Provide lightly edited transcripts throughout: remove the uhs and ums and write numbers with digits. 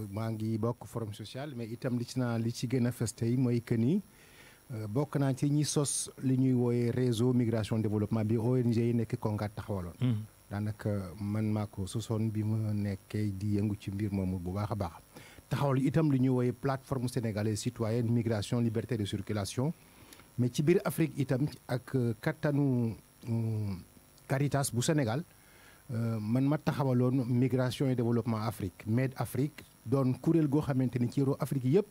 maa ngi bokk forum social mais itam li ci gën a fës tey mooy que ni bokk naa ci ñi sos li ñuy wooyee réseau migration développement bi ONG yi nekk Kongat taxawaloon. daanaka man maa ko sosoon bi ma nekkee di yëngu ci mbir moomu bu baax a baax. taxawal itam li ñuy wooyee plateforme sénégalaise citoyenne migration liberté de circulation mais ci biir Afrique itam ak kattanu Caritas bu Sénégal. man ma taxawaloon migration et développement Afrique MED Afrique doon kuréel goo xamante ni ci réew Afrique yëpp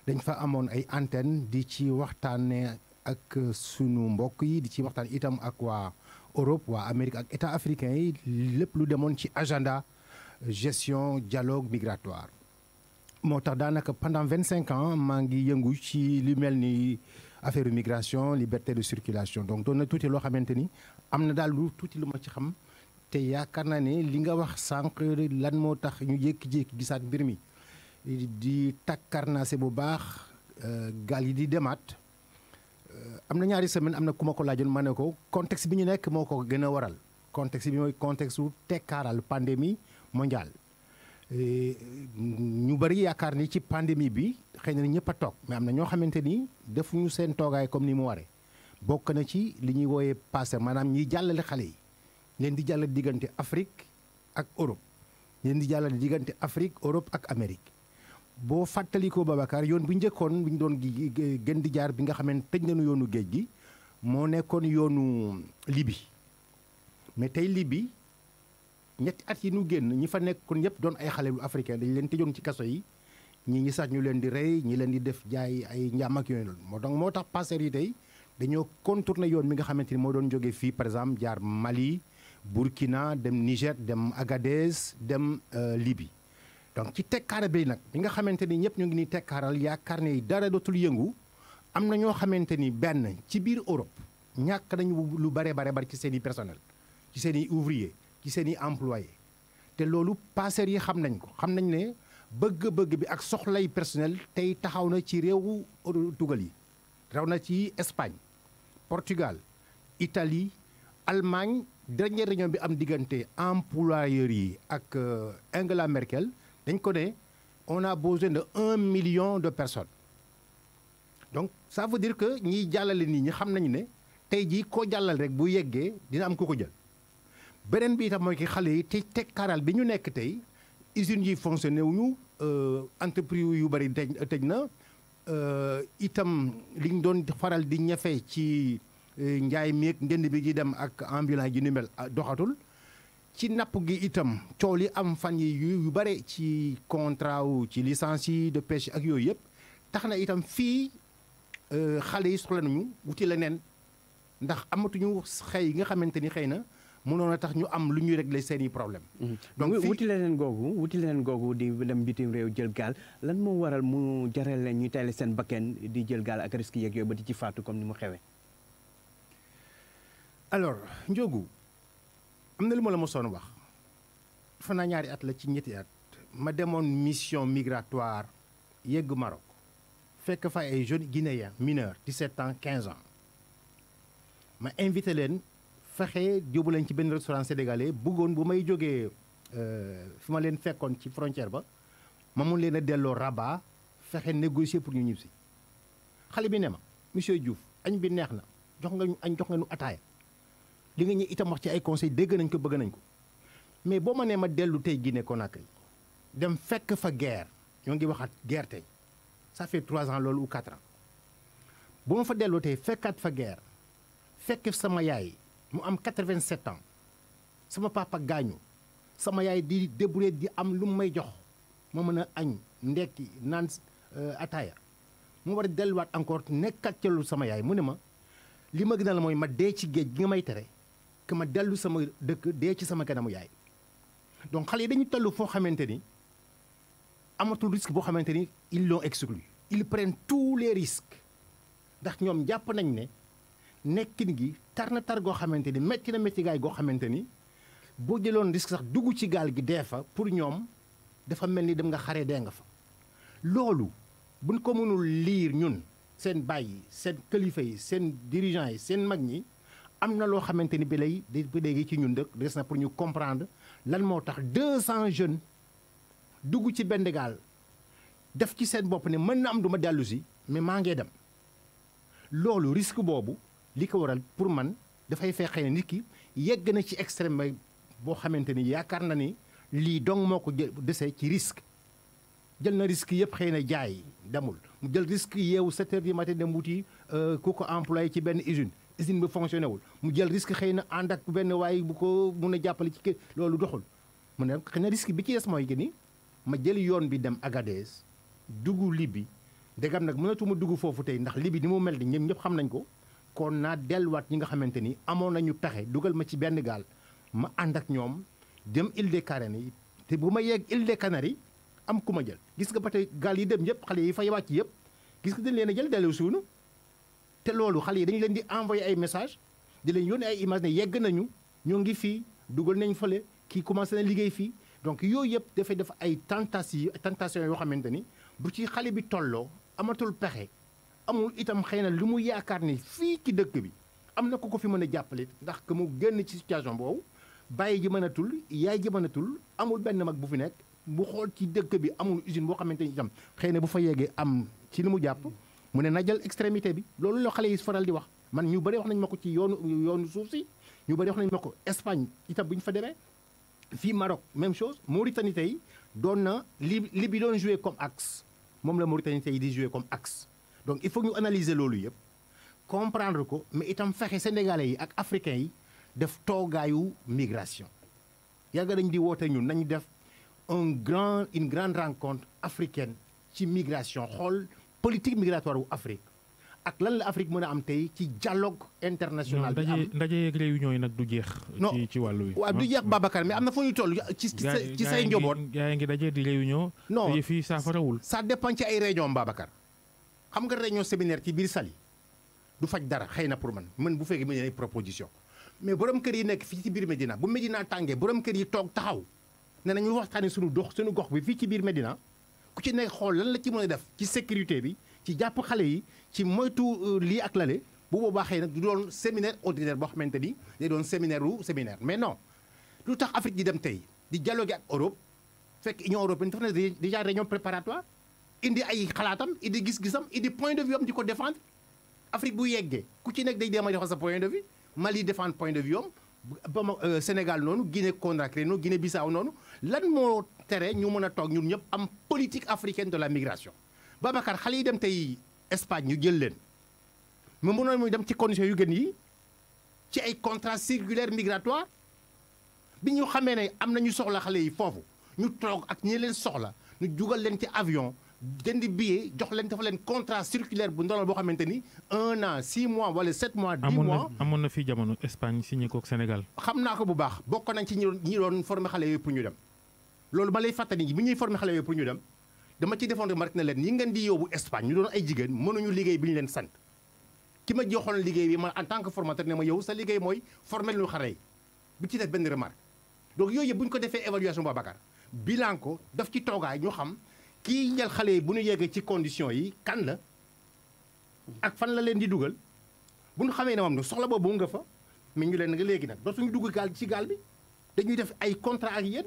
dañ fa amoon ay antenne di ci waxtaanee ak sunu mbokk yi di ci waxtaan itam ak waa Europe waa Amérique ak état africain yi lépp lu demoon ci agenda gestion dialogue migratoire. moo tax daanaka pendant 25 ans maa ngi yëngu ci li mel ni affaire migration liberté de circulation donc doon na tuuti loo xamante ni am na daal lu tuuti lu ma ci xam. te yaakaar naa ne li nga wax sànq lan moo tax ñu jékki-jékki gisaat mbir mi di takkarnaase bu baax gaal yi di demaat am na ñaari semaine am na ku ma ko laajoon ma ne ko contexte bi ñu nekk moo ko gën a waral contexte bi mooy contexte wu tekkaaral pandémie mondiale. ñu bëri yaakaar ni ci pandémie bi xëy na ñëpp a toog mais am na ñoo xamante ni defuñu seen toogaay comme ni mu waree bokk na ci li ñuy wooyee passé maanaam ñiy jàllale xale yi. leen di jàllale diggante Afrique ak Europe leen di jàllale diggante Afrique Europe ak Amérique boo fàttalikoo Babacar yoon bu njëkkoon bu ñu doon gën di jaar bi nga xam ne tëj nañu yoonu géej gi moo nekkoon yoonu Libye mais tey Libye ñetti at yi ñu génn ñi fa nekkoon ñëpp doon ay xale yu africain dañ leen tëjoon ci kaso yi ñi sax ñu leen di rey ñi leen di def jaay ay njaam ak yooyu loolu moo tax passeurs yi tey dañoo contourner yoon mi nga xamante ni moo doon jógee fii par exemple jaar Mali Burkina dem Niger dem Agadez dem Libye donc ci tekkaara bi nag bi nga xamante ni ñëpp ñu ngi ni tekkaaral yaakaar ne dara dootul yëngu am na ñoo xamante ni benn ci biir Europe ñàkk nañu lu bare ci seen i personnel ci seen i ouvrier ci seen i employé te loolu passeurs yi xam nañ ko xam nañ ne bëgg-bëgg bi ak soxlay personnel tey taxaw na ci réewu tugal yi raw na ci Espagne Portugal Italie Allemagne dernière réunion bi am diggante employeurs yi ak Angela Merkel dañ ko ne on a besoin de 1 million de personnes donc ça veut dire que ñiy jàllale nit ñi xam nañu ne tey jii koo jàllal rek bu yeggee dina am ku ko jël beneen bi itam mooy ki xale yi te tekkaaral bi ñu nekk tey usines yi fonctionné wuñu entreprise yu bëri tëj na itam li ñu doon faral di ñafe ci njaay meeg njënd bi di dem ak ambulance yi ni mel doxatul ci napp gi itam coow li am fan yi yu bare ci contrat wu ci licence yi de pêche ak yooyu yëpp tax na itam fii xale yi soxla nañu wuti leneen ndax amatuñu xëy yi nga xamante ni xëy na mënoon a tax ñu am lu ñuy régler seen i problème donc wuti leneen googu di dem bitim réew jël gaal lan moo waral mu jaral leen ñu teel seen bakken di jël gaal ak risque yeeg yooyu ba di ci faatu comme ni mu xewee. alors Ndiogou am na lu ma la mosoon wax dafa naa ñaari at la ci ñetti at ma demoon mission migratoire yegg Maroc fekk fa ay jeunes guinéens mineurs 17 ans 15 ans ma invité leen fexe yóbbu leen ci benn restaurant sénégalais bëggoon bu may jógee fi ma leen fekkoon ci frontière ba ma mun leen a delloo Rabat fexe négocier pour ñu ñib si xale bi ne ma monsieur Diouf añ bi neex na jox nga ñu añ jox nga ñu ataaya li nga ñu itam wax ci ay conseil dégg nañ ko bëgg nañ ko mais boo ma nee ma dellu tey Guinée Conakry dem fekk fa guerre ñoo ngi waxaat guerre tey ça fait 3 ans loolu ou 4 ans bu ma fa dellu tey fekkaat fa guerre fekk sama yaay mu am 87 ans sama papa gaañu sama yaay di débrouiller di am lu may jox ma mën a añ ndekki naan ataaya mu war a delluwaat encore nekkat ca lu sama yaay mu ne ma li ma gënal mooy ma dee ci géej gi nga may tere que ma dellu sama dëkk dee ci sama kanamu yaay donc xale yi dañu toll foo xamante ni amatul risque boo xamante ni ils l'ont exclu ils prennent tous les risques ndax ñoom jàpp nañ ne nekkin gi tar na tar goo xamante ni métti na métti gaay goo xamante ni boo jëloon risque sax dugg ci gaal gi dee fa pour ñoom dafa mel ni dem nga xaree dee nga fa loolu buñ ko mënul liir ñun seen bàyyi seen kilifa yi seen dirigeants yi seen mag ñi am na loo xamante ni bi léegi ci ñun dëkk des na pour ñu comprendre lan moo tax 200 jeunes dugg ci benn gaal def ci seen bopp ne mën na am du ma dellu si mais maa ngee dem loolu risque boobu li ko waral pour man dafay fexe ne nit ki yegg na ci extrême boo xamante ni yaakaar na ni lii dong moo ko dese ci risque jël na risque yëpp xëy na jaay demul mu jël risque yeewu 7 heures du matin dem wuti ku ko employé ci benn usine bi fonctionné wul mu jël risque xëy na ànd ak benn waay bu ko mun a jàppale ci kër loolu doxul mu ne xëy na risque bi ci des mooy que ni ma jël yoon bi dem Agadez dugg Libye ndegam nag mënatuma dugg foofu tey ndax Libye ni mu mel ni ñoom ñëpp xam nañ ko kon naa delluwaat ñi nga xamante ni amoon nañu pexe dugal ma ci benn gaal ma ànd ak ñoom dem île des Canaries yi te bu ma yegg île des Canaries am ku ma jël gis nga ba tey gaal yi dem yëpp xale yi fay wàcc yëpp gis nga dañ leen a jël dellu suunu te loolu xale yi dañu leen di envoyé ay message di leen yónnee ay image ne yegg nañu ñoo ngi fii dugal nañ fële kii commencé na liggéey fii donc yooyu yëpp dafay def ay tentation yoo xamante ni bu ci xale bi tolloo amatul pexe amul itam xëy na lu mu yaakaar ni fii ci dëkk bi am na ku ko fi mën a jàppale ndax que mu génn ci situation boobu bàyyi ji mënatul yaay ji mënatul amul benn mag bu fi nekk bu xool ci dëkk bi amul usine boo xamante ni itam xëy na bu fa yeggee am ci li mu jàpp mu ne na jël extrémité bi loolu la xale yi faral di wax man ñu bëri wax nañ ma ko ci yoonu suuf si ñu bëri wax nañ ma ko Espagne itam bu ñu fa demee fii Maroc même chose Mauritanie tey doon na li bi doon joué comme axe moom la Mauritanie tey di joué comme axe donc il faut ñu analyser loolu yëpp comprendre ko mais itam fexe sénégalais yi ak africains yi def toogaayu migration yàgg dañ di woote ñun nañu def une grande rencontre africaine ci migration xool politique migratoire wu Afrique ak lan la Afrique mën a am tey ci dialogue international bi am ndaje yeeg réunion yi nag du jeex. ci wàllu wi. waaw du jeex Babacar mais am na fu ñu toll ci say njaboot. yaa ngi daje di réunion. non te fii saafarawul. ça dépend ci ay réunion Babacar xam nga réunion séminaire ci biir Saly du faj dara xëy na pour man bu fekkee mu ne ay proposition mais borom kër yi nekk fii ci biir Médina bu Médina tàngee borom kër yi toog taxaw ne nañu waxtaanee suñu gox bi fii ci biir Médina ku ci nekk xool lan la ci mën a def ci sécurité bi ci jàpp xale yi ci moytu lii ak lale bu boobaa xëy nag du doon séminaire ordinaire boo xamante ni day doon séminaire mais non lu tax Afrique di dem tey di dialoguer ak Europe fekk Union européenne dafa ne déjà réunion préparatoire indi ay xalaatam indi gis-gisam indi point de vue am di ko défendre Afrique bu yeggee ku ci nekk day dem a defal sa point de vue Mali défendre point de vue am ba Sénégal noonu Guinée Conakry noonu Guinée Bissau noonu lan moo tere ñu mën a toog ñun ñëpp am politique africaine de la migration Babacar xale yi dem tey Espagne ñu jël leen mais mënoon muy dem ci conditions yu gën yi ci ay contrat circulaire migratoire bi ñu xamee ne am nañu soxla xale yi foofu ñu toog ak ñi leen soxla ñu jugal leen ci avion jënd billet jox leen dafa leen contrat circulaire bu ndolal boo xamante ni 1 an 6 mois wala 7 mois 10 mois amoon na fii jamono Espagne signé ko ak Sénégal. xam naa ko bu baax bokk nañ ci ñi doon former xale yooyu pour ñu dem loolu ma lay fàttali bi ñuy former xale yooyu pour ñu dem dama ci defoon remarque ne leen ñi ngeen di yóbbu Espagne ñu doon ay jigéen mënuñu liggéey bi ñu leen sant ki ma joxoon liggéey bi ma en tant que formateur ne ma yow sa liggéey mooy former lu xale yi bu ci def benn remarque donc yooyu yëpp bu ñu ko defee évaluation Babacar bilan ko daf ci toogaay ñu xam kii njël xale yi bu ñu yeggee ci conditions yi kan la ak fan la leen di dugal bu ñu xamee ne moom soxla boobu nga fa mais ñu leen nga léegi nag dootuñu dugg gaal ci gaal bi dañuy def ay contrat ak yéen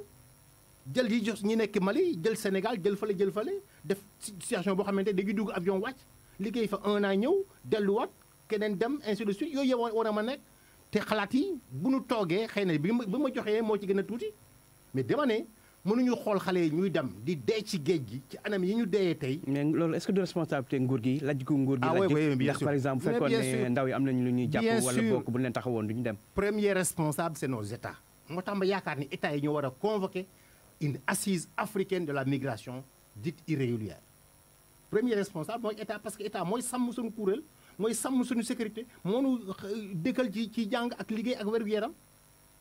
jël yi jox ñi nekk Mali jël Sénégal jël fale def situation boo xamante dañuy dugg avion wàcc liggéey fa 1 an ñëw delluwaat keneen dem ainsi de suite yooyu yëpp war a ma nekk te xalaat yi bu ñu toogee xëy na bi ma joxee moo ci gën a tuuti mais dama ne mënuñu xool xale yi ñuy dem di dee ci géej gi ci anam yi ñu deeyee tey. mais loolu est-ce que du responsabilité nguur gi lajj ko nguur gi. oui ndax par exemple bu fekkoon ne ndaw yi am nañu lu ñuy jàpp wala bokk bu leen taxawoon du ñu dem. premier responsable c'est nos États moo tax ma yaakaar ni États yi ñoo war a convoquer une assise africaine de la migration dite irrégulière premier responsable mooy État parce que État mooy sàmm suñu kuréel mooy sàmm suñu sécurité moo nu dëkkal ci jàng ak liggéey ak wér-gu-yaram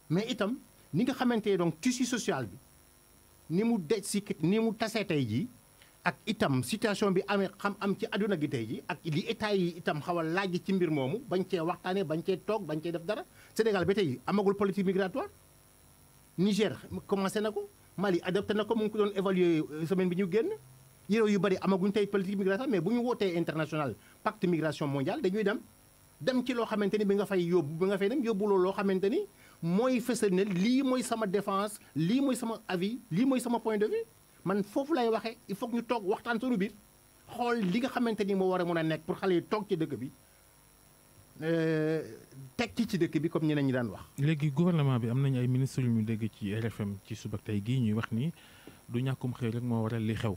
mais itam ni nga xamante ne donc tissu social bi. ni mu dej si ni mu tasee tey jii ak itam situation bi amee am ci àdduna gi tey jii ak li état yi itam xaw a laaj ci mbir moomu bañ cee waxtaanee bañ cee toog bañ cee def dara Sénégal ba tey amagul politique migratoire Niger commencé na ko Mali adopté na ko mu ngi ko doon évaluer semaine bi ñu génn réew yu bëri amaguñ tey politique migratoire mais bu ñu wootee international pacte migration mondial dañuy dem ci loo xamante ni bi nga fay dem yóbbu loo xamante ni mooy fësal ne lii mooy sama défense lii mooy sama avis lii mooy sama point de vue man foofu lay waxee il faut que ñu toog waxtaan sunu biir xool li nga xamante ni moo war a mën a nekk pour xale yi toog ci dëkk bi tekki ci dëkk bi comme ñeneen ñi daan wax. léegi gouvernement bi am nañu ay ministres yu ñu dégg ci RFM ci suba tey gii ñuy wax ni du ñàkkum xëy rek moo waral li xew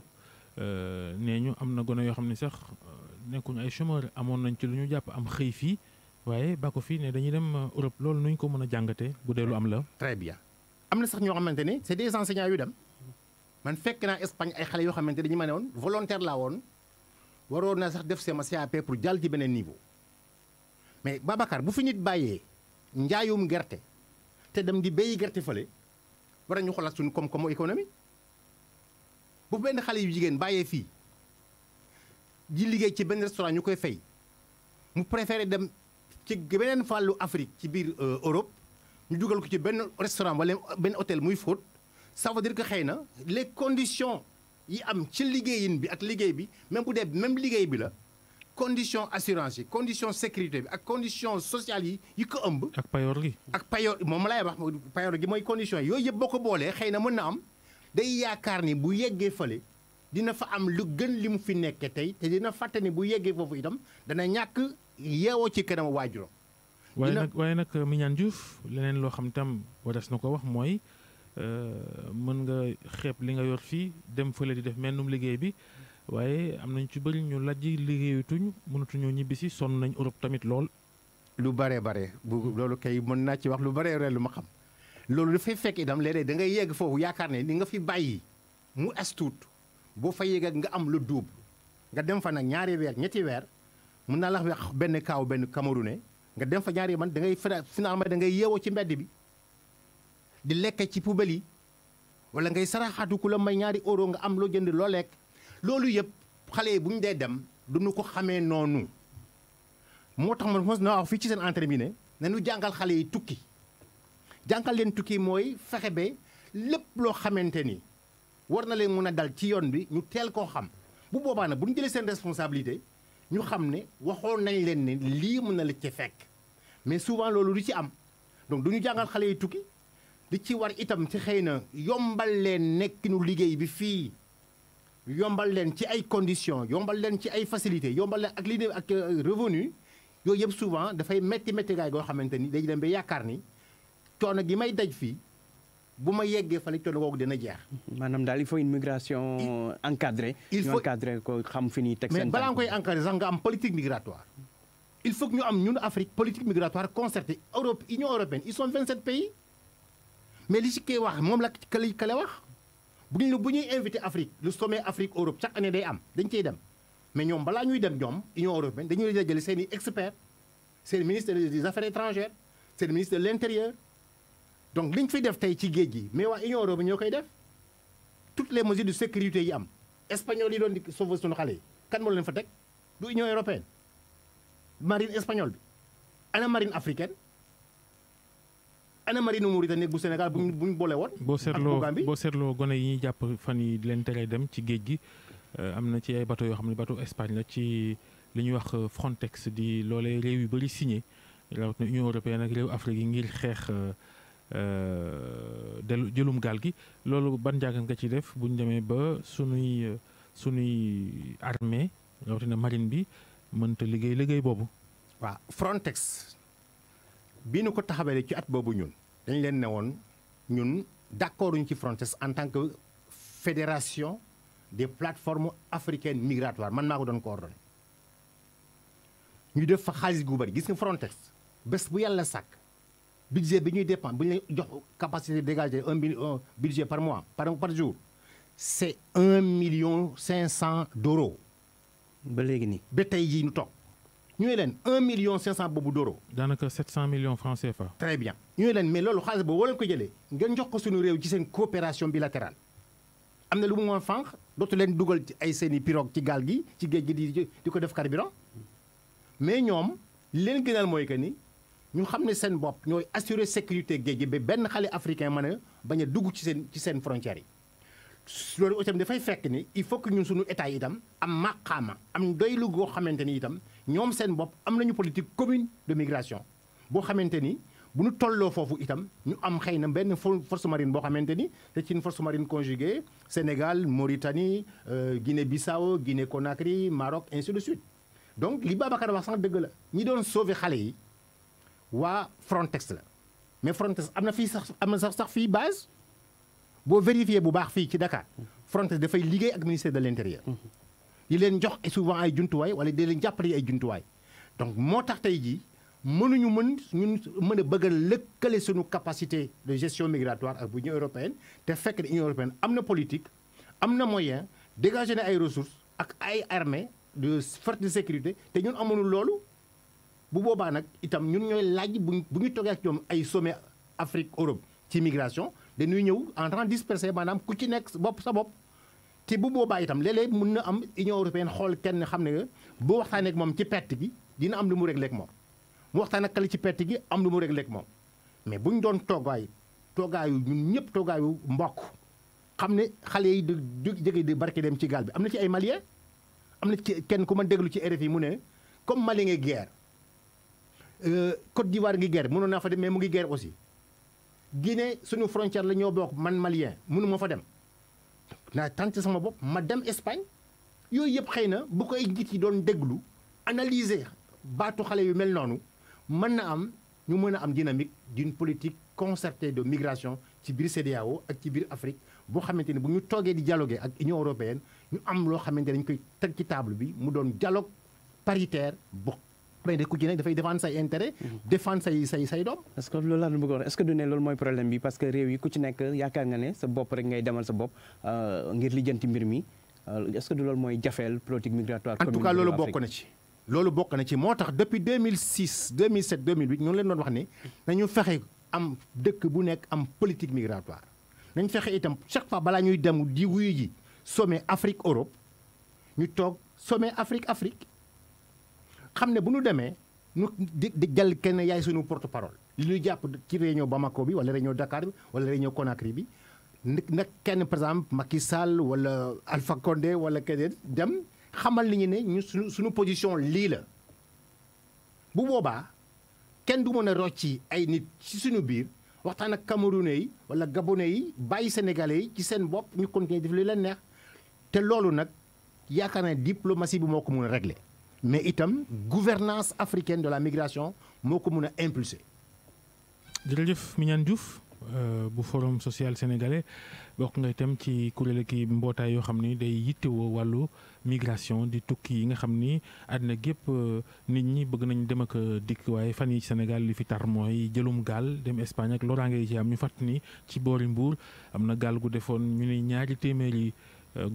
nee ñu am na gone yoo xam ne sax nekkuñu ay chômeur amoon nañ ci lu ñu jàpp am xëy fii waaye ba ko fii ne dañuy dem Europe loolu nuñ ko mën a jàngatee bu dee lu am la. très bien am na sax ñoo xamante ne c'est des enseignants yu dem man fekk naa Espagne ay xale yoo xamante dañu ma ne woon volontaire laa woon waroon naa sax def sama CAP pour jàll ci beneen niveau. mais Babacar bu fi nit bàyyee njaayum gerte te dem di béyi gerte fële war ñu xoolaat suñu koom-koomu économie bu benn xale yu jigéen bàyyee fii di liggéey ci benn restaurant ñu koy fay mu préféré dem ci beneen fàllu Afrique ci biir Europe ñu dugal ko ci benn restaurant wala benn hôtel muy fóot ça veut dire que xëy na les conditions yi am ci liggéeyin bi ak liggéey bi même bu dee même liggéey bi la. condition assurance yi condition sécurité bi ak condition sociale yi ko ëmb. ak payoor gi. ak payoor moom lay wax payoor gi mooy condition yooyu yëpp boo ko boolee xëy na mën na am day yaakaar ni bu yeggee fële dina fa am lu gën li mu fi nekkee tey te dina fàtte ni bu yeggee foofu itam dana ñàkk yeewoo ci kanam waajuram. waaye nag Mignane Diouf leneen loo xam tam waras na ko wax mooy mën nga xeeb li nga yor fii dem fële di def mennum liggéey bi. waaye am nañ ci bëri ñu lajj liggéeyatuñ mënatuñoo ñibbisi sonn nañ Europe tamit lool. lu bare loolu kay mën naa ci wax lu bare lu ma xam loolu dafay fekk itam léeg-léeg da ngay yegg foofu yaakaar ne ni nga fi bàyyi mu astuut boo fa yegg ak nga am lu double nga dem fa nag ñaari weer ñetti weer mun naa la wax benn kaaw benn Camerounais nga dem fa ñaari man da ngay finalement da ngay yeewoo ci mbedd bi di lekk ci poubelle yi wala ngay saraxaatu ku la may ñaari euro nga am loo jënd loo lekk. loolu yëpp xale yi bu ñu dee dem duñu ko xamee noonu moo tax man mos na wax fii ci seen entraînement ne ñu jàngal xale yi tukki jàngal leen tukki mooy fexe ba lépp loo xamante ni war na leen mën a dal ci yoon bi ñu teel koo xam bu boobaa nag bu ñu jëlee seen responsabilité ñu xam ne waxoon nañ leen ne lii mën na la ci fekk mais souvent loolu du ci am donc du ñu jàngal xale yi tukki di ci war itam ci xëy na yombal leen nekkinu liggéey bi fii. yombal leen ci ay conditions yombal leen ci ay facilités yombal leen ak lii ak revenu yooyu yëpp souvent dafay métti gaay goo xamante ni dañu dem ba yaakaar ni coono gi may daj fii bu ma yeggee fale coono googu dina jeex. maanaam daal il faut une migration encadrée. il faut encadrer ko xam fi ñuy teg seen. mais balaa nga koy encadrer sax nga am politique migratoire. il faut que ñu am ñun Afrique politique migratoire concertée Europe Union européenne ils sont 27 pays mais li ci koy wax moom la kale wax. bu ñuy invité Afrique le sommet Afrique Europe chaque année day am dañ ciy dem mais ñoom balaa ñuy dem ñoom Union européenne dañuy dajale seen i experts seen ministre des affaires étrangères seen ministre de l'intérieur donc liñ fi def tey ci géej gi mais waa Union européenne ñoo koy def toutes les mesures de sécurité yi am espagnol yi doon di sauver suñu xale yi kan moo leen fa teg du Union européenne marine espagnole bi ana marine africaine ana marine Mauritanie bu Sénégal bu ñu boole woon. boo seetloo gone yi ñuy jàpp fan yi leen tere dem ci géej gi am na ci ay bateau yoo xam ne bateau Espagne la ci li ñuy wax Frontex di loolee réew yu bëri signé rawatina Union européenne ak réew Afrique yi ngir xeex jëlum gaal gi loolu ban njàngat nga ci def bu ñu demee ba sunuy armée rawatina marine bi mënta liggéey boobu. waaw Frontex. bi nu ko taxawalee ci at boobu ñun dañ leen ne woon ñun d'accorduñ ci Frontex en tant que fédération des plateformes africaines migratoires man maa ko doon coordonné ñu def fa xaalis gu bari gis nga Frontex bés bu yàlla sàkk budget bi ñuy dépend bu ñu jox capacité dégagée un budget par mois par jour c'est 1,5 million d'euros. ba léegi nii ba tey jii ñu toog. ñu ne leen 1,5 million boobu d'euros. daanaka 700 millions francs CFA. très bien ñu ne leen mais loolu xaalis boobu woo leen ko jëlee ngeen jox ko suñu réew ci seen coopération bilatérale am na lu mu mën fànq dootu leen dugal ci ay seeni pirogue ci gaal gi ci géej gi di ko def carburant mais ñoom li leen gënal mooy que ni ñu xam ne seen bopp ñooy assurer sécurité géej gi ba benn xale africain mën a bañ a dugg ci seen frontières yi. loolu itam dafay fekk ni il faut que ñun suñu état yi itam am maqaama am doylu goo xamante ni itam ñoom seen bopp am nañu politique commune de migration boo xamante ni bu ñu tolloo foofu itam ñu am xëy na benn force marine boo xamante ni c'est une force marine conjuguée Sénégal Mauritanie Guinée-Bissau Guinée-Conakry Maroc ainsi de suite donc li Babacar wax sax dëgg la ñi doon sauver xale yi waa Frontex la mais Frontex am na sax fii base boo vérifier bu baax fii ci Dakar Frontex dafay liggéey ak ministère de l'intérieur di leen jox souvent ay jumtuwaay wala di leen jàppale ay jumtuwaay donc moo tax tey jii mënuñu mën a bëgg a lëkkale suñu capacité de gestion migratoire ak bu Union européenne te fekk ne Union européenne am na politique am na moyen dégager na ay ressources ak ay armée de force de sécurité te ñun amuñu loolu bu boobaa nag itam ñun ñooy laaj bu ñu toogee ak ñoom ay sommet Afrique Europe ci migration dañuy ñëw en temps dispersé maanaam ku ci nekk sa bopp te bu boobaa itam léeg-léeg mën na am Union européenne xool kenn xam ne boo waxtaanee ak moom ci perte gi dina am lu mu réglé ak moom mu waxtaan ak kale ci perte gi am lu mu réglé ak moom mais bu ñu doon toogaayu ñun ñëpp toogaayu mbokk xam ne xale yi di jóge di barke dem ci gaal bi am na ci ay Maliens am na ci kenn ku ma déglu ci RFI mu ne comme Mali ngi guerre Côte d'Ivoire ngi guerre mënoon naa fa dem mais mu ngi guerre aussi Guinée suñu frontière la ñoo bokk man Malien mënu ma fa dem naa tànn sama bopp ma dem Espagne yooyu yëpp xëy na bu koy njiit yi doon déglu analyser baatu xale yu mel noonu mën na am ñu mën a am dynamique d'une politique concertée de migration ci biir CEDEAO ak ci biir Afrique boo xamante ni bu ñu toogee di dialoguer ak Union européenne ñu am loo xamante dañ koy teg ci table bi mu doon dialogue paritaire bu mais de ku ci nekk dafay défendre say intérêt défendre say doom. est-ce que loolu laa doon bëgg a wax est-ce que du ne loolu mooy problème bi parce que réew yi ku ci nekk yaakaar nga ne sa bopp rek ngay demal sa bopp ngir lijjanti mbir mi est-ce que du loolu mooy jafeel politique migratoire. en tout cas loolu bokk na ci. loolu bokk na ci moo tax depuis 2006 2007 2008 ñoo leen doon wax ne nañu fexe am dëkk bu nekk am politique migratoire nañ fexe itam chaque fois balaa ñuy dem di wuyu ji sommet Afrique Europe ñu toog sommet Afrique xam ne bu ñu demee ñu di jàll kenn yaay suñu porte parole li ñuy jàpp ci réunion Bamako bi wala réunion Dakar bi wala réunion Conakry bi nag kenn par exemple Macky Sall wala Alpha Condé wala keneen dem xamal ni ñu ne ñu suñu position lii la bu boobaa kenn du mën a rocci ay nit ci suñu biir waxtaan ak Camerounais yi wala Gabonais yi bàyyi Sénégalais yi ci seen bopp ñu continuer def li leen neex te loolu nag yaakaar naa diplomatie bi moo ko mën a régler mais itam gouvernance africaine de la migration moo ko mën a impulser. jërëjëf Mignane Diouf bu forum social sénégalais bokk nga itam ci kuréel ki mbootaay yoo xam ni day yittewoo wàllu migration di tukki yi nga xam ni àddina gépp nit ñi bëgg nañ dem ak dikk waaye fan yi ci Sénégal li fi tar mooy jëlum gaal dem Espagne ak loraange yi ci am ñu fàttali ni ci boori Mbuur am na gaal gu defoon ñu ni 200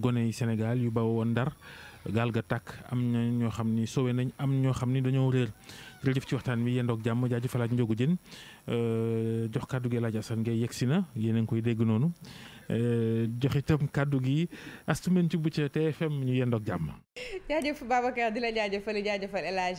gone yi Sénégal yu bawoo woon Ndar gaal ga tàkk am na ñoo xam ni sowe nañ am ñoo xam ni dañoo réer jërëjëf ci waxtaan bi yendoog jàmm jaajëfalaat Njogu Jën jox kàddu gi El Hadj Assane Gueye yegsi na yéen a ngi koy dégg noonu jox itam kàddu gi astumen ci bu ca TFM ñu yendoog jàmm. jaajëf Babacar di la jaajëfal El Hadj